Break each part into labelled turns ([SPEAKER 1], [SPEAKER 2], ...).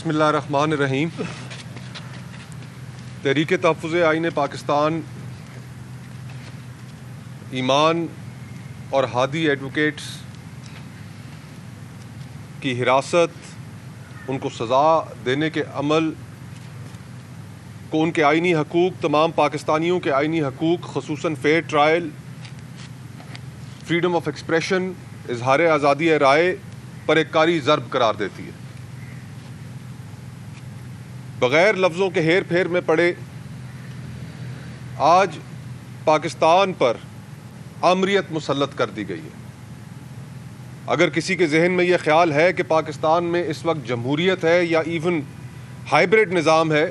[SPEAKER 1] बिस्मिल्लाहिर्रहमानिर्रहीम। तहरीक तहफ़्फ़ुज़ आईन पाकिस्तान ईमान और हादी एडवोकेट्स की हिरासत, उनको सज़ा देने के अमल को उनके आइनी हकूक़, तमाम पाकिस्तानियों के आइनी हकूक़ ख़ुसूसन fair trial, freedom of expression, इजहार आज़ादी राय पर एक कारी ज़र्ब करार देती है। बग़ैर लफ्ज़ों के हेर फेर में पड़े आज पाकिस्तान पर आमरीत मुसल्लत कर दी गई है। अगर किसी के जहन में यह ख्याल है कि पाकिस्तान में इस वक्त जमहूरियत है या इवन हाइब्रिड निज़ाम है,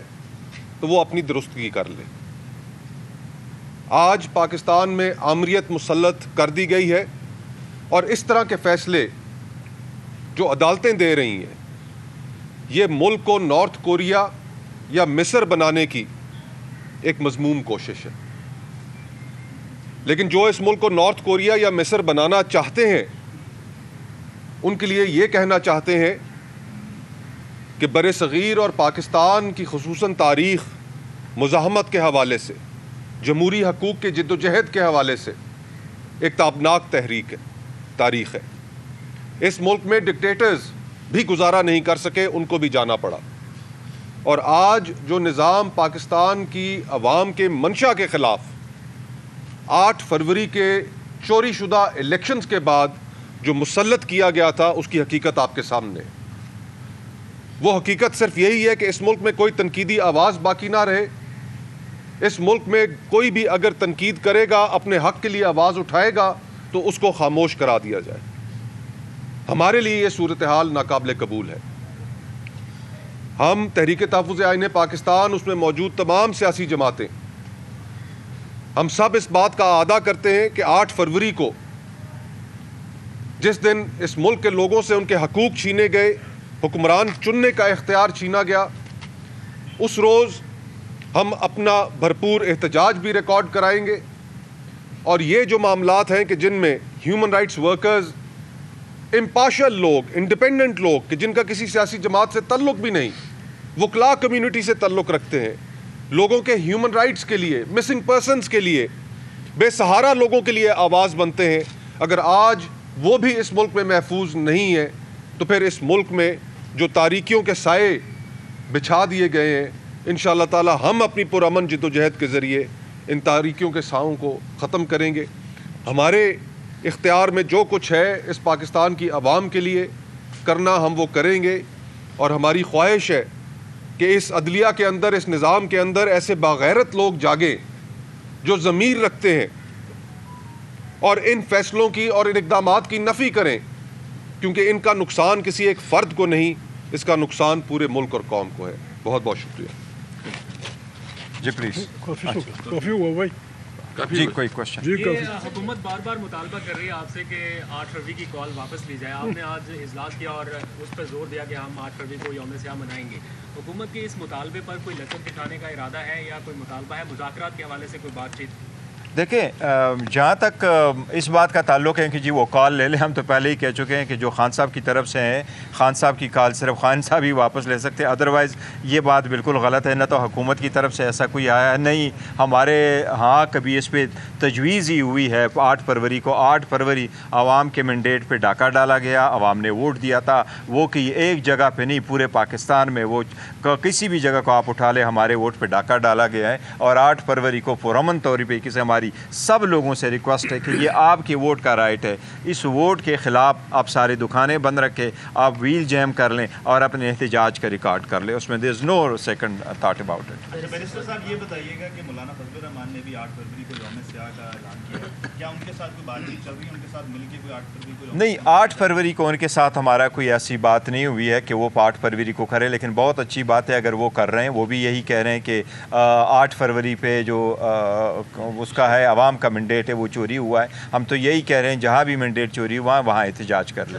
[SPEAKER 1] तो वो अपनी दुरुस्तगी कर ले। आज पाकिस्तान में आमरीत मुसल्लत कर दी गई है और इस तरह के फ़ैसले जो अदालतें दे रही हैं, ये मुल्क को नॉर्थ कोरिया या मिस्र बनाने की एक मज़मूम कोशिश है। लेकिन जो इस मुल्क को नॉर्थ कोरिया या मिस्र बनाना चाहते हैं, उनके लिए ये कहना चाहते हैं कि बरे-सग़ीर और पाकिस्तान की ख़ुसूसन तारीख़ मुज़ाहमत के हवाले से, जमहूरी हकूक़ के जिद्दोजहद के हवाले से एक ताबनाक तारीख़ है। इस मुल्क में डिक्टेटर्स भी गुजारा नहीं कर सके, उनको भी जाना पड़ा। और आज जो निज़ाम पाकिस्तान की अवाम के मंशा के ख़िलाफ़ 8 फरवरी के चोरी शुदा इलेक्शंस के बाद जो मुसल्लत किया गया था, उसकी हकीकत आपके सामने है। वो हकीकत सिर्फ यही है कि इस मुल्क में कोई तनकीदी आवाज़ बाकी ना रहे। इस मुल्क में कोई भी अगर तनकीद करेगा, अपने हक़ के लिए आवाज़ उठाएगा, तो उसको खामोश करा दिया जाए। हमारे लिए ये सूरत हाल नाकाबिल कबूल है। हम तहरीक तहफ़्फ़ुज़ आईन पाकिस्तान, उसमें मौजूद तमाम सियासी जमातें, हम सब इस बात का आदा करते हैं कि 8 फरवरी को जिस दिन इस मुल्क के लोगों से उनके हकूक़ छीने गए, हुक्मरान चुनने का इख्तियार छीना गया, उस रोज़ हम अपना भरपूर एहतजाज भी रिकॉर्ड कराएंगे। और ये जो मामलात हैं कि जिनमें ह्यूमन राइट्स वर्कर्स, इम्पार्शल लोग, इंडिपेंडेंट लोग कि जिनका किसी सियासी जमात से तल्लुक़ भी नहीं, वकला कम्युनिटी से तल्लुक़ रखते हैं, लोगों के ह्यूमन राइट्स के लिए, मिसिंग पर्सनस के लिए, बेसहारा लोगों के लिए आवाज़ बनते हैं, अगर आज वो भी इस मुल्क में महफूज नहीं है, तो फिर इस मुल्क में जो तारीकियों के साए बिछा दिए गए हैं, इंशाअल्लाह ताला हम अपनी पुरअमन जिद्दोजहद के ज़रिए इन तारीकियों के साओं को ख़त्म करेंगे। हमारे इख्तियार में जो कुछ है इस पाकिस्तान की आवाम के लिए करना, हम वो करेंगे। और हमारी ख्वाहिश है कि इस अदलिया के अंदर, इस निज़ाम के अंदर ऐसे बागैरत लोग जागे जो ज़मीर रखते हैं और इन फ़ैसलों की और इन इक़दामात की नफ़ी करें, क्योंकि इनका नुकसान किसी एक फ़र्द को नहीं, इसका नुकसान पूरे मुल्क और कौम को है। बहुत बहुत शुक्रिया
[SPEAKER 2] जी। प्लीज़
[SPEAKER 3] काफ़ी हुआ भाई
[SPEAKER 2] जी, कोई क्वेश्चन?
[SPEAKER 4] हुकूमत बार बार मुतालबा कर रही है आपसे कि 8 फरवरी की कॉल वापस ली जाए। आपने आज इजलास किया और उस पर जोर दिया कि हम 8 फरवरी को यौम सियाह मनाएंगे। हुकूमत के इस मुतालबे पर कोई लचक दिखाने का इरादा है या कोई मुतालबा है, मुज़ाकरात के हवाले से कोई बातचीत?
[SPEAKER 2] देखें, जहाँ तक इस बात का ताल्लुक़ है कि जी वो कॉल ले लें, हम तो पहले ही कह चुके हैं कि जो खान साहब की तरफ से हैं, खान साहब की कॉल सिर्फ खान साहब ही वापस ले सकते हैं। अदरवाइज़ ये बात बिल्कुल गलत है। न तो हुकूमत की तरफ से ऐसा कोई आया है, नहीं हमारे हाँ कभी इस पर तजवीज़ ही हुई है। 8 फरवरी को 8 फरवरी आवाम के मैंडेट पर डाका डाला गया, आवाम ने वोट दिया था। वो कि एक जगह पर नहीं, पूरे पाकिस्तान में वो किसी भी जगह को आप उठा लें, हमारे वोट पर डाका डाला गया है। और 8 फरवरी को पुरअमन तौर पर किसी हमारी सब लोगों से रिक्वेस्ट है कि ये आपके वोट का राइट है। इस वोट के ख़िलाफ़ आप सारी दुकानें बंद रखें, आप व्हील जैम कर लें और अपने एहतजाज का रिकॉर्ड कर लें। उसमें there is no second thought about it.
[SPEAKER 5] Barrister साहब, ये बताइएगा कि मौलाना फजलुर रहमान ने भी 8 फरवरी को यौम सियाह का ऐलान किया है, क्या उनके साथ कोई बातचीत चल रही है? उनके साथ मिलकर कोई 8 फरवरी को?
[SPEAKER 2] नहीं, 8 फरवरी को उनके साथ हमारा कोई ऐसी बात नहीं हुई है कि वो 8 फरवरी को करें। लेकिन बहुत अच्छी बात है अगर वो कर रहे हैं। वो भी यही कह रहे हैं कि 8 फरवरी पे जो उसका है आवाम का मैंडेट है वो चोरी हुआ है। हम तो यही कह रहे हैं जहाँ भी मैंडेट चोरी हुआ वहाँ एहतजाज कर लें।